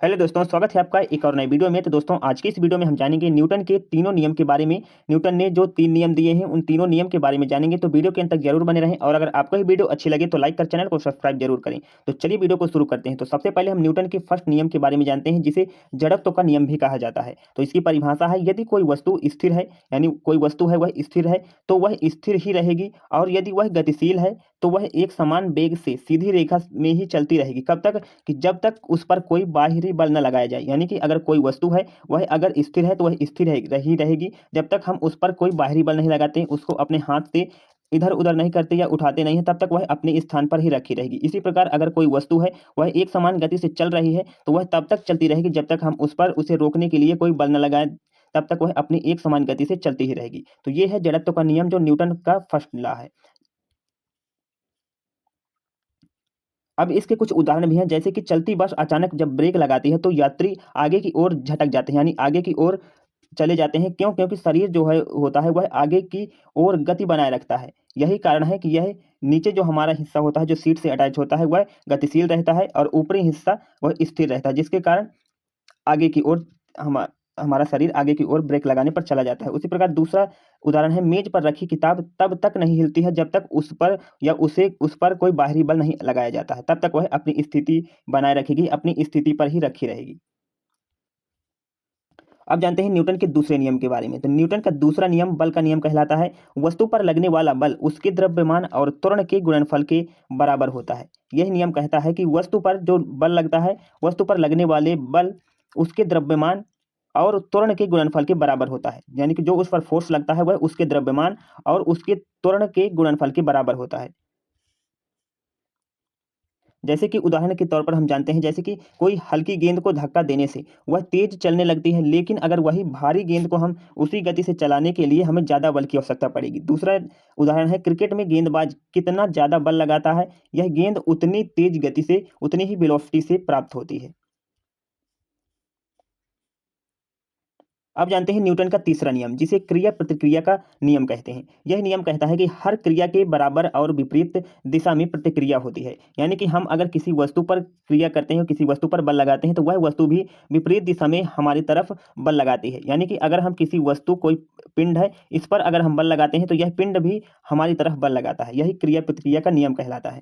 Hello दोस्तों, स्वागत है आपका एक और नए वीडियो में। तो दोस्तों, आज की इस वीडियो में हम जानेंगे न्यूटन के तीनों नियम के बारे में। न्यूटन ने जो 3 नियम दिए हैं, उन तीनों नियम के बारे में जानेंगे। तो वीडियो के अंत तक जरूर बने रहें और अगर आपको ये वीडियो अच्छी लगे तो लाइक कर चैनल को सब्सक्राइब जरूर करें। तो चलिए वीडियो को शुरू करते हैं। तो सबसे पहले हम न्यूटन के फर्स्ट नियम के बारे में जानते हैं, जिसे जड़त्व का नियम भी कहा जाता है। तो इसकी परिभाषा है, यदि कोई वस्तु स्थिर है, यानी कोई वस्तु है वह स्थिर है, तो वह स्थिर ही रहेगी। और यदि वह गतिशील है तो वह एक समान वेग से सीधी रेखा में ही चलती रहेगी। कब तक? कि जब तक उस पर कोई बाहरी बल न लगाया जाए। यानी कि अगर कोई वस्तु है वह अगर स्थिर है तो वह स्थिर ही रहेगी जब तक हम उस पर कोई बाहरी बल नहीं लगाते, उसको अपने हाथ से इधर उधर नहीं करते या उठाते नहीं हैं, तब तक वह अपने स्थान पर ही रखी रहेगी। इसी प्रकार अगर कोई वस्तु है वह एक समान गति से चल रही है तो वह तब तक चलती रहेगी जब तक हम उस पर उसे रोकने के लिए कोई बल न लगाए, तब तक वह अपनी एक समान गति से चलती ही रहेगी। तो ये है जड़त्व का नियम, जो न्यूटन का फर्स्ट लॉ है। अब इसके कुछ उदाहरण भी हैं, जैसे कि चलती बस अचानक जब ब्रेक लगाती है तो यात्री आगे की ओर झटक जाते हैं, यानी आगे की ओर चले जाते हैं। क्यों? क्योंकि शरीर जो है होता है वह आगे की ओर गति बनाए रखता है। यही कारण है कि यह नीचे जो हमारा हिस्सा होता है, जो सीट से अटैच होता है, वह गतिशील रहता है और ऊपरी हिस्सा वह स्थिर रहता है, जिसके कारण आगे की ओर हमा हमारा शरीर आगे की ओर ब्रेक लगाने पर चला जाता है। उसी प्रकार दूसरा उदाहरण है, मेज पर रखी किताब तब तक नहीं हिलती है जब तक उस पर या उसे उस पर कोई बाहरी बल नहीं लगाया जाता है। तब तक वह अपनी स्थिति बनाए रखेगी, अपनी स्थिति पर ही रखी रहेगी। अब जानते हैं न्यूटन के दूसरे नियम के बारे में। तो न्यूटन का दूसरा नियम बल का नियम कहलाता है। वस्तु पर लगने वाला बल उसके द्रव्यमान और त्वरण के गुणनफल के बराबर होता है। यह नियम कहता है कि वस्तु पर जो बल लगता है, वस्तु पर लगने वाले बल उसके द्रव्यमान और त्वरण के गुणनफल के बराबर होता है। यानी कि जो उस पर फोर्स लगता है वह उसके द्रव्यमान और उसके त्वरण के गुणनफल के बराबर होता है। जैसे कि उदाहरण के तौर पर हम जानते हैं, जैसे कि कोई हल्की गेंद को धक्का देने से वह तेज चलने लगती है, लेकिन अगर वही भारी गेंद को हम उसी गति से चलाने के लिए हमें ज़्यादा बल की आवश्यकता पड़ेगी। दूसरा उदाहरण है, क्रिकेट में गेंदबाज कितना ज़्यादा बल लगाता है, यह गेंद उतनी तेज गति से, उतनी ही वेलोसिटी से प्राप्त होती है। अब जानते हैं न्यूटन का तीसरा नियम, जिसे क्रिया प्रतिक्रिया का नियम कहते हैं। यह नियम कहता है कि हर क्रिया के बराबर और विपरीत दिशा में प्रतिक्रिया होती है। यानी कि हम अगर किसी वस्तु पर क्रिया करते हैं, किसी वस्तु पर बल लगाते हैं, तो वह वस्तु भी विपरीत दिशा में हमारी तरफ बल लगाती है। यानी कि अगर हम किसी वस्तु, कोई पिंड है, इस पर अगर हम बल लगाते हैं तो यह पिंड भी हमारी तरफ बल लगाता है। यही क्रिया प्रतिक्रिया का नियम कहलाता है।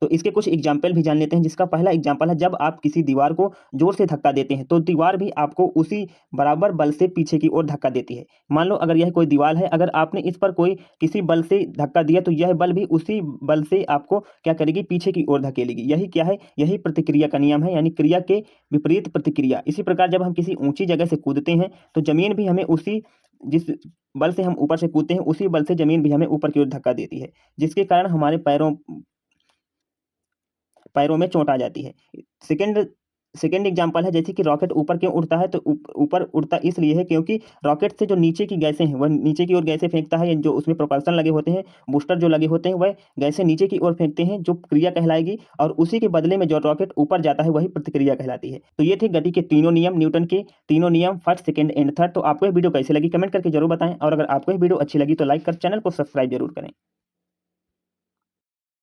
तो इसके कुछ एग्जाम्पल भी जान लेते हैं, जिसका पहला एग्जाम्पल है, जब आप किसी दीवार को जोर से धक्का देते हैं तो दीवार भी आपको उसी बराबर बल से पीछे की ओर धक्का देती है। मान लो अगर यह कोई दीवार है, अगर आपने इस पर कोई किसी बल से धक्का दिया तो यह बल भी उसी बल से आपको क्या करेगी, पीछे की ओर धकेलेगी। यही क्या है, यही प्रतिक्रिया का नियम है, यानी क्रिया के विपरीत प्रतिक्रिया। इसी प्रकार जब हम किसी ऊंची जगह से कूदते हैं तो जमीन भी हमें उसी, जिस बल से हम ऊपर से कूदते हैं उसी बल से जमीन भी हमें ऊपर की ओर धक्का देती है, जिसके कारण हमारे पैरों पैरों में चोट आ जाती है। सेकंड सेकंड एग्जांपल है, जैसे कि रॉकेट ऊपर क्यों उड़ता है, तो ऊपर उड़ता इसलिए है क्योंकि रॉकेट से जो नीचे की गैसें हैं वह नीचे की ओर गैसें फेंकता है, या जो उसमें प्रोपल्शन लगे होते हैं, बूस्टर जो लगे होते हैं, वह गैसें नीचे की ओर फेंकते हैं, जो क्रिया कहलाएगी। और उसी के बदले में जो रॉकेट ऊपर जाता है वही प्रतिक्रिया कहलाती है। तो ये थे गति के तीनों नियम, न्यूटन के तीनों नियम, फर्स्ट, सेकंड एंड थर्ड। तो आपको ये वीडियो कैसी लगी कमेंट करके जरूर बताएं और अगर आपको ये वीडियो अच्छी लगी तो लाइक कर चैनल को सब्सक्राइब जरूर करें।